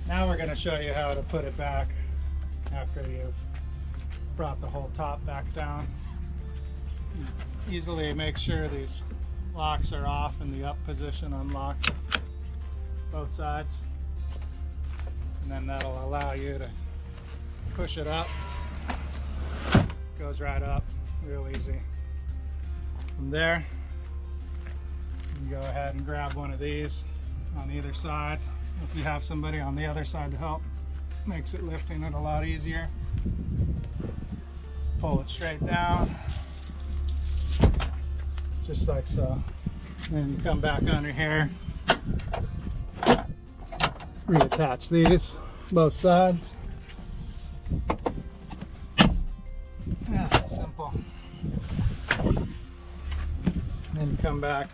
Now we're going to show you how to put it back after you've brought the whole top back down. Easily make sure these locks are off in the up position, unlock both sides, and then that'll allow you to push it up. Goes right up real easy. From there, you can go ahead and grab one of these on either side. If you have somebody on the other side to help, makes it lifting it a lot easier. Pull it straight down, just like so. Then you come back under here, reattach these, both sides. Yeah, simple. Then you come back,